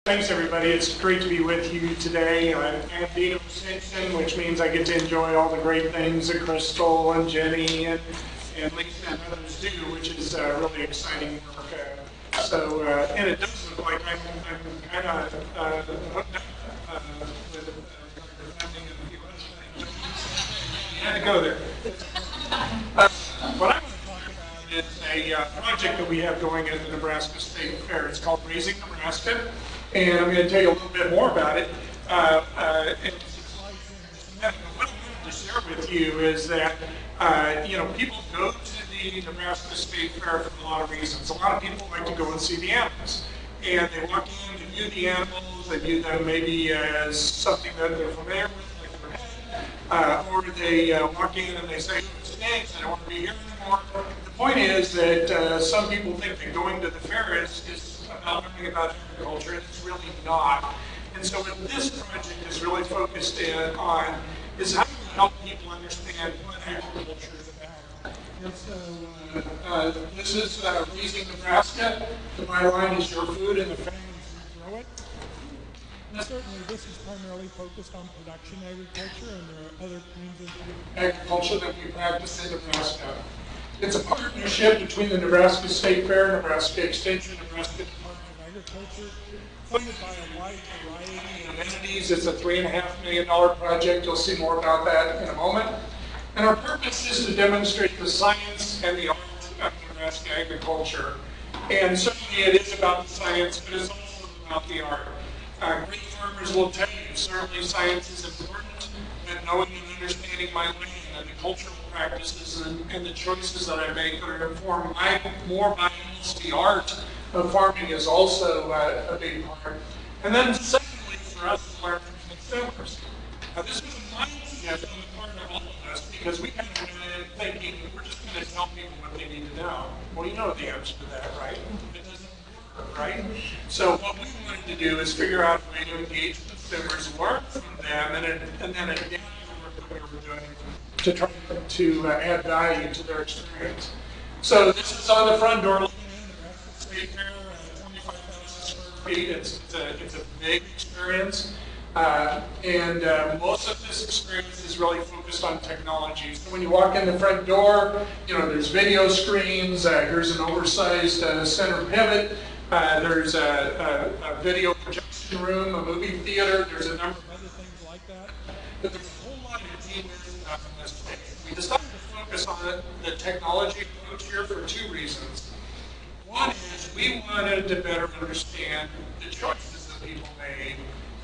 Thanks everybody, it's great to be with you today. I'm Dean of Extension, which means I get to enjoy all the great things that Crystal and Jenny and Lisa and others do, which is really exciting work. And it does look like I'm kind of hooked up with funding and a few other things. I had to go there. What I want to talk about is a project that we have going at the Nebraska State Fair. It's called Raising Nebraska. And I'm going to tell you a little bit more about it. What I wanted to share with you is that, people go to the Nebraska State Fair for a lot of reasons. A lot of people like to go and see the animals. And they walk in to view the animals, they view them maybe as something that they're familiar with, like their pet. Or they walk in and they say, oh, it stinks, I don't want to be here anymore. The point is that some people think that going to the fair is about learning about agriculture, and it's really not. And so what this project is really focused in on is how do we help people understand what agriculture is about. And so this is Raising Nebraska. The byline is your food and the families who grow it. And certainly this is primarily focused on production agriculture, and there are other kinds of agriculture that we practice in Nebraska. It's a partnership between the Nebraska State Fair, Nebraska Extension, Nebraska Department of Agriculture, funded by a wide variety of entities. It's a $3.5 million project. You'll see more about that in a moment. And our purpose is to demonstrate the science and the art of Nebraska agriculture. And certainly it is about the science, but it's also about the art. Great farmers will tell you certainly science is important, but knowing and understanding my land and the cultural practices and the choices that I make that are informed more by the art of farming is also a big part. And then secondly, for us to learn from consumers. Now this is a mindset on the part of all of us, because we kind of went in thinking we're just going to tell people what they need to know. Well, you know the answer to that, right? It doesn't work, right? So what we wanted to do is figure out a way to engage consumers, learn from them, and then adapt the work that we were doing to try to add value to their experience. So this is on the front door. Looking in the Nebraska State Fair, 25,000 square feet. It's a big experience, and most of this experience is really focused on technology. So when you walk in the front door, there's video screens. Here's an oversized center pivot. There's a video projection room, a movie theater. There's a number of other things like that. But there's a whole lot of details in this space. We decided to focus on the technology approach here for two reasons. One is we wanted to better understand the choices that people made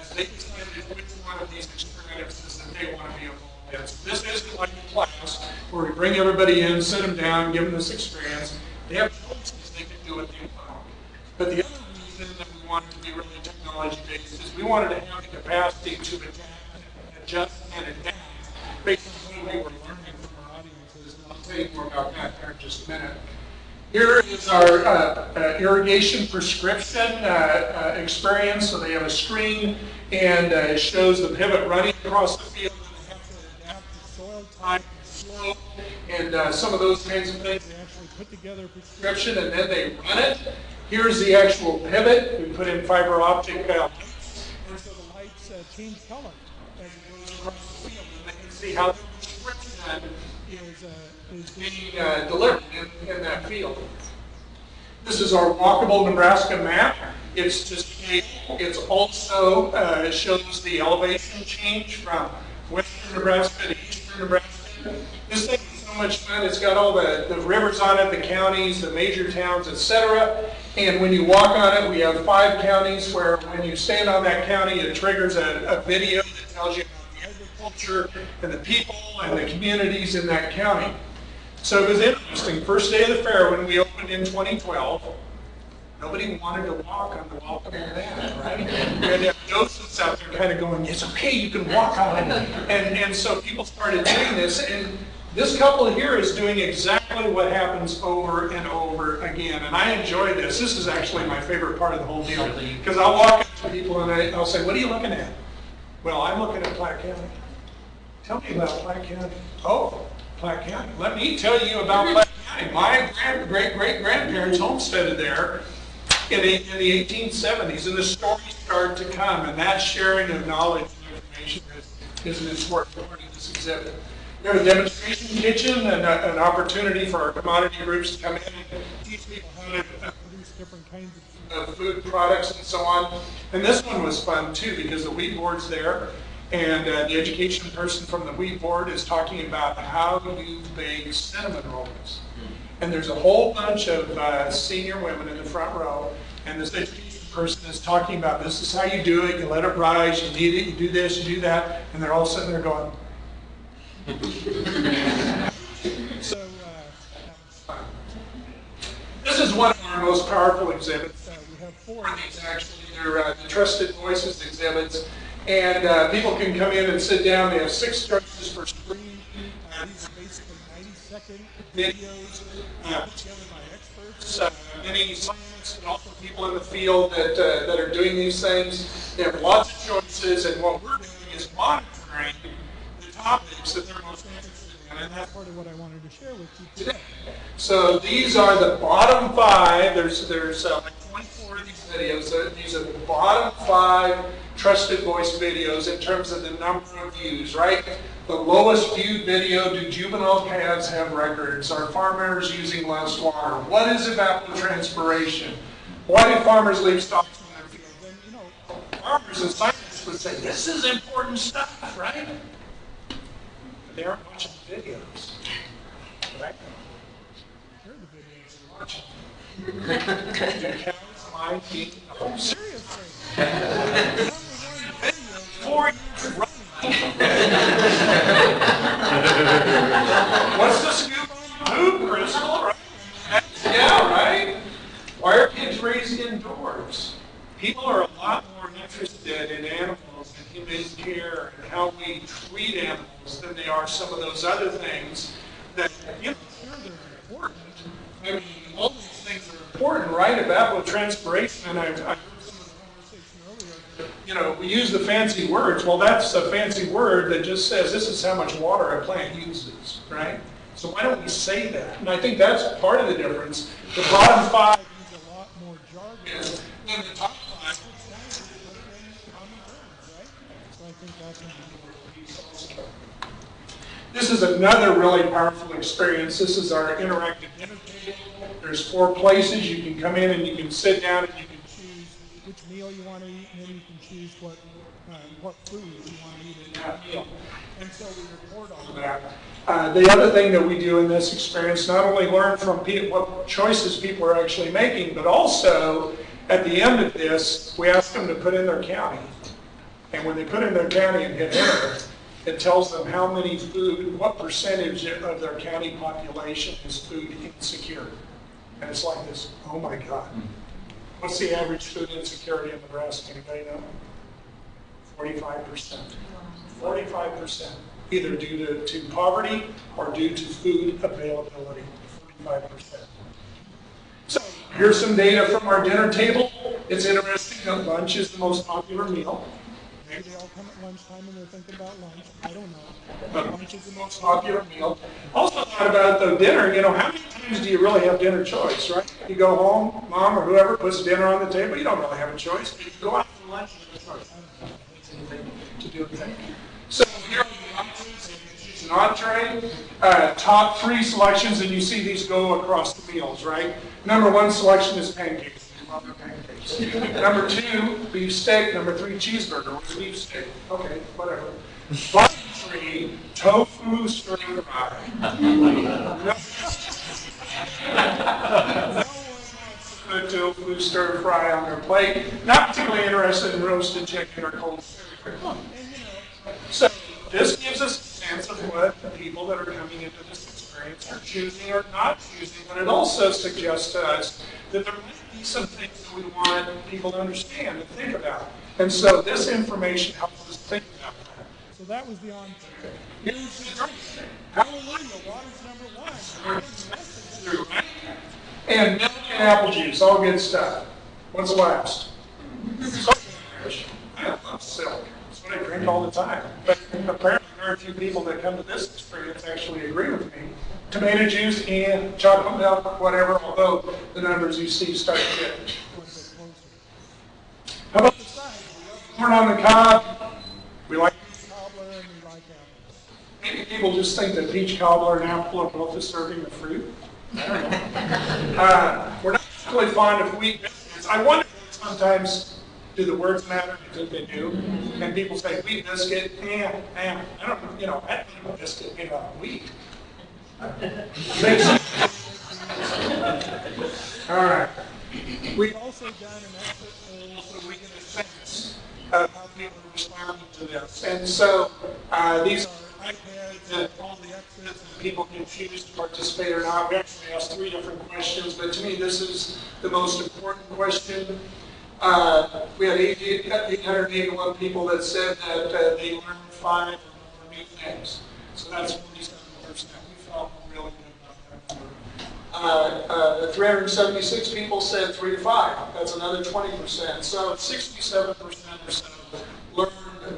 as they decided which one of these experiences that they want to be involved in. So this isn't like a class where we bring everybody in, sit them down, give them this experience. They have choices, they can do what they want. But the other reason that we wanted to be really technology-based is we wanted to have the capacity to adapt, adjust, and adapt based on what we were learning from our audiences. And I'll tell you more about that here in just a minute. Here is our irrigation prescription experience. So they have a screen, and it shows the pivot running across the field, and they have to adapt the soil type, slope, and some of those kinds of things. They actually put together a prescription, and then they run it. Here's the actual pivot. We put in fiber optic lights, and so the lights change color as it goes across the field, and they can see how the prescription is being delivered in that field. This is our walkable Nebraska map. It's just it's also shows the elevation change from western Nebraska to eastern Nebraska. This thing is so much fun. It's got all the rivers on it, the counties, the major towns, etc. And when you walk on it, we have 5 counties where when you stand on that county, it triggers a video that tells you about the agriculture and the people and the communities in that county. So it was interesting. First day of the fair when we opened in 2012, nobody wanted to walk on the welcome mat, right? We had to have docents out there kind of going, it's okay, you can walk on it. And so people started doing this, and this couple here is doing exactly what happens over and over again. And I enjoy this. This is actually my favorite part of the whole deal. Because I'll walk up to people and I'll say, what are you looking at? Well, I'm looking at Platte County. Tell me about Platte County. Oh, Platte County. Let me tell you about Platte County. My great-great-grandparents homesteaded there in the 1870s, and the stories start to come, and that sharing of knowledge and information is an important part of this exhibit. We have a demonstration kitchen and an opportunity for our commodity groups to come in and teach people how to produce different kinds of food products and so on. And this one was fun too because the wheat board's there, and the education person from the wheat board is talking about how you bake cinnamon rolls. And there's a whole bunch of senior women in the front row, and this education person is talking about this is how you do it, you let it rise, you knead it, you do this, you do that, and they're all sitting there going, so this is one of our most powerful exhibits. We have 4 of these actually. They're the Trusted Voices exhibits, and people can come in and sit down. They have 6 choices for screen. These are basically 90-second videos put together by experts, many scientists and also people in the field that are doing these things. They have lots of choices, and what we're doing is monitoring the topics that they're most interested in, and that's part of what I wanted to share with you today. So these are the bottom 5. There's like 24 of these videos. So these are the bottom 5 trusted voice videos in terms of the number of views, right? The lowest viewed video, do juvenile calves have records? Are farmers using less water? What is evapotranspiration? Why do farmers leave stalks in their fields? And farmers and scientists would say, this is important stuff, right? But they aren't watching videos, right? Here are the videos they're watching. Do cows mind being, oh, seriously? 4 years running. What's the scoop on poop, Crystal? Right? Yeah, right? Why are kids raised indoors? People are a lot more interested in animals and human care and how we treat animals than they are some of those other things that, sure, they're important. I mean, all these things are important, right? Evapotranspiration, and I've heard some of the conversation earlier. We use the fancy words. Well, that's a fancy word that just says this is how much water a plant uses, right? So why don't we say that? And I think that's part of the difference. The bottom 5 use a lot more jargon than the top 5, which is in common terms, right? So I think that's an important piece also. This is another really powerful experience. This is our interactive dinner table. There's 4 places you can come in and you can sit down and you can choose which meal you want to eat, and then you can choose what food you want to eat in that meal. And so we report on that. The other thing that we do in this experience, not only learn from what choices people are actually making, but also at the end of this, we ask them to put in their county. And when they put in their county and hit enter, it tells them how many what percentage of their county population is food insecure. And it's like this, oh my God. What's the average food insecurity in Nebraska? Anybody know? 45%. 45. Either due to poverty or due to food availability. 45%. So here's some data from our dinner table. It's interesting that lunch is the most popular meal. Maybe they all come at lunchtime and they're thinking about lunch. I don't know. But lunch is the most popular meal. Also thought about the dinner, how many times do you really have dinner choice, right? You go home, mom or whoever puts dinner on the table, you don't really have a choice. But you go out for lunch and it's anything to do with that. So here are the options. It's an entree. Top 3 selections, and you see these go across the meals, right? Number 1 selection is pancakes. Pancakes. Number 2, beef steak. Number 3, cheeseburger. What's beef steak? Okay, whatever. Bottom 3, tofu stir fry. No one wants to put tofu stir fry on their plate. Not particularly interested in roasted chicken or cold chicken. So this gives us a sense of what the people that are coming into this experience are choosing or not choosing, but it also suggests to us that there might be some things that we want people to understand and think about. And so this information helps us think about that. So that was the entree. Here's the drink. Hallelujah, water's number 1. We're getting the message through, right? And milk and apple juice, all good stuff. What's last? I love silk. That's what I drink all the time. But apparently very few people that come to this experience actually agree with me. Tomato juice and chocolate milk, whatever, although the numbers you see start to get Corn on the cob. We like peach cobbler and we like apples. Maybe people just think that peach cobbler and apple are both serving the fruit. I don't know. We're not really fond of wheat biscuits. I wonder sometimes, do the words matter? I think they do. And people say wheat biscuit, I don't know, you know, I don't know biscuit made out of wheat. All right. We've also done an exit poll so we get a sense of how people are responding to this. And so these are iPads and all the exits, and people can choose to participate or not. We actually asked 3 different questions, but to me this is the most important question. We had 881 people that said that they learned 5 or more new things. So that's 47%. We felt really good about that. 376 people said 3 to 5. That's another 20%. So 67% or so learned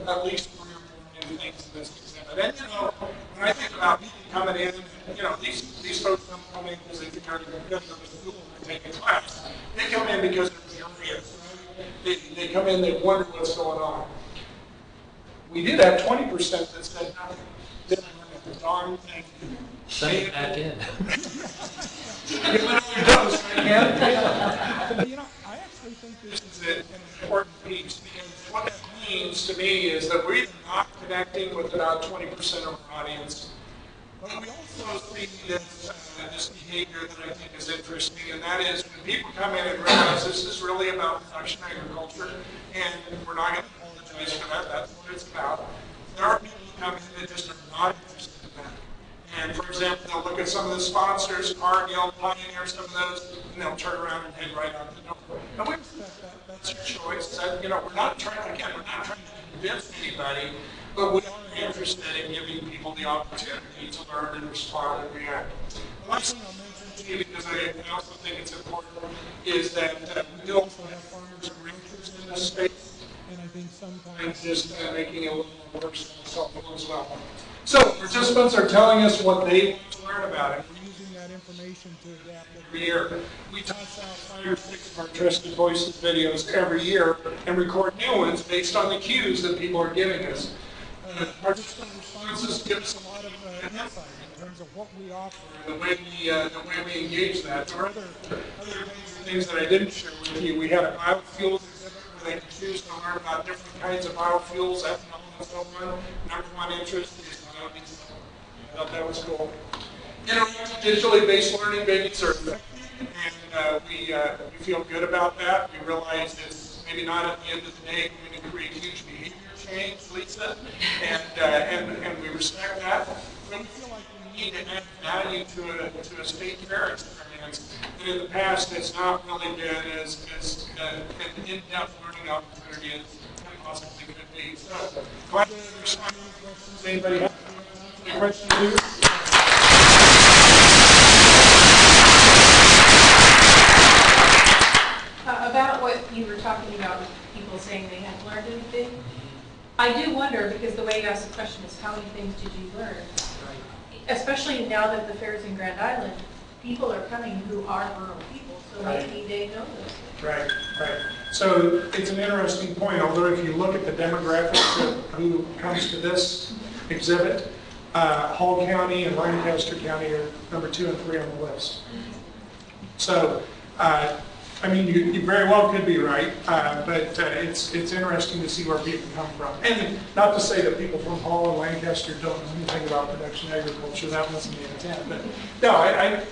at least 3 or more new things in this exhibit. And you know, when I think about people coming in, you know, these folks don't come in because they think they're going to go to school and take a class. They come in because they're curious. They come in, they wonder what's going on. We did have 20% that said nothing. Didn't learn a darn thing. Send it back in. It literally does, right? You know, I actually think this is an important piece because what that means to me is that we're either not connecting with about 20% of our audience, but we also see this behavior that I think is interesting, and that is when people come in and realize this is really about production agriculture, and we're not going to apologize for that, that's what it's about. There are people who come in that just are not interested in that. And for example, they'll look at some of the sponsors, Cargill, Pioneer, some of those, and they'll turn around and head right out the door. Now we respect that, that's your choice. That, you know, we're not trying to convince anybody, but we are interested in giving people the opportunity to learn and respond and react. The last thing I'll mention to you, because I also think it's important, is that we also have farmers and ranchers in this space, and I think sometimes just making it a little more personal is helpful as well. So participants are telling us what they want to learn about it. We're using that information to adapt every year. We toss out 5 or 6 of our trusted voices videos every year and record new ones based on the cues that people are giving us. Participant responses give us a lot of insight in terms of what we offer and the way we engage that. There are other things that I didn't share with you. We had a biofuels exhibit where they could choose to learn about different kinds of biofuels, ethanol, and so on. Number one interest is biodiesel. I thought that was cool. Interactive digitally based learning babies are effective, and we feel good about that. We realize it's maybe not at the end of the day going to create huge behavior change, Lisa, and we respect that. But we feel like we need to add value to a state fair experience. And in the past, it's not really been as an in-depth learning opportunity as it possibly could be. So, glad to respond to any questions. Anybody have any questions here? About what you were talking about, people saying they hadn't learned anything. I do wonder, because the way you asked the question is, how many things did you learn? Especially now that the fair's in Grand Island, people are coming who are rural people, so maybe they know those things. Right, right. So it's an interesting point, although if you look at the demographics of who comes to this exhibit, Hall County and Lancaster County are number 2 and 3 on the list. So, I mean, you very well could be right, but it's interesting to see where people come from. And not to say that people from Hall and Lancaster don't know anything about production agriculture. That wasn't the intent. But no,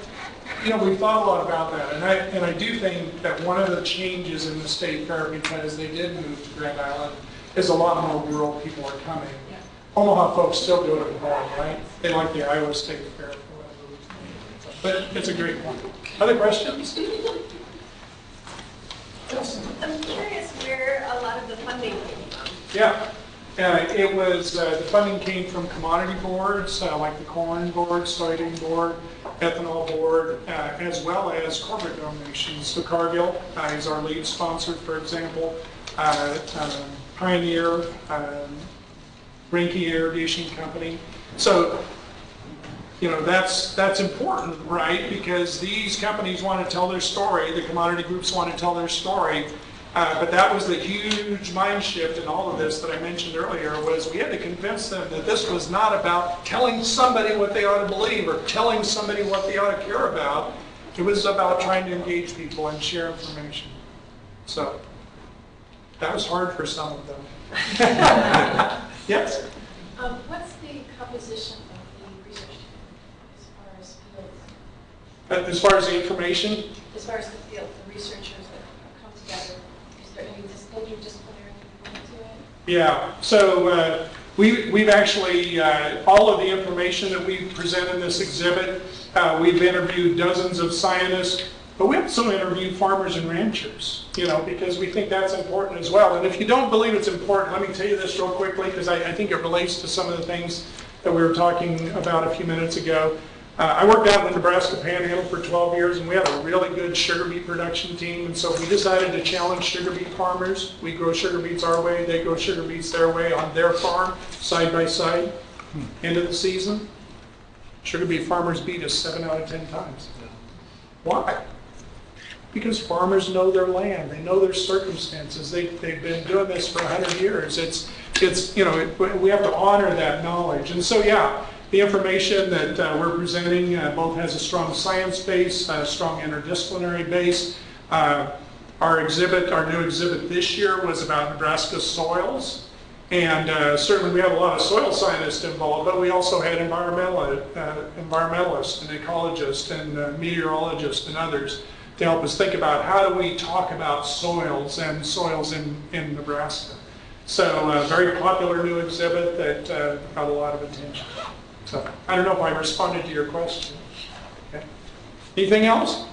you know, we've thought a lot about that, and I do think that one of the changes in the state fair, because they did move to Grand Island, is a lot more rural people are coming. Yeah. Omaha folks still go to Hall, right? They like the Iowa State Fair for whatever reason. But it's a great point. Other questions? I'm curious where a lot of the funding came from. Yeah, it was, the funding came from commodity boards, like the corn board, soybean board, ethanol board, as well as corporate donations. So Cargill is our lead sponsor, for example, Pioneer, Rinke Irrigation Company. So, you know, that's important, right? Because these companies want to tell their story, the commodity groups want to tell their story, But that was the huge mind shift in all of this that I mentioned earlier, was we had to convince them that this was not about telling somebody what they ought to believe or telling somebody what they ought to care about. It was about trying to engage people and share information. So that was hard for some of them. Yes? What's the composition of the research team as far as fields? As far as the information, As far as the field, the researchers that come together, is there any interdisciplinary component to it? yeah. So we've actually, all of the information that we present in this exhibit, we've interviewed dozens of scientists, but we also interview farmers and ranchers, because we think that's important as well. And if you don't believe it's important, let me tell you this real quickly, because I think it relates to some of the things that we were talking about a few minutes ago. I worked out in the Nebraska Panhandle for 12 years, and we had a really good sugar beet production team, and so we decided to challenge sugar beet farmers. We grow sugar beets our way, they grow sugar beets their way on their farm, side by side. End of the season, sugar beet farmers beat us 7 out of 10 times. Why? Because farmers know their land, they know their circumstances. They've been doing this for 100 years. We have to honor that knowledge. And so, yeah, the information that we're presenting both has a strong science base, a strong interdisciplinary base. Our new exhibit this year was about Nebraska soils. And certainly we have a lot of soil scientists involved, but we also had environmentalists and ecologists and meteorologists and others to help us think about how do we talk about soils and soils in Nebraska. So a very popular new exhibit that got a lot of attention. So I don't know if I responded to your question. Okay. Anything else?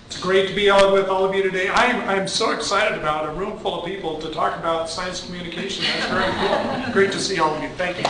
It's great to be on with all of you today. I'm so excited about a room full of people to talk about science communication. That's very cool. Great to see all of you. Thank you.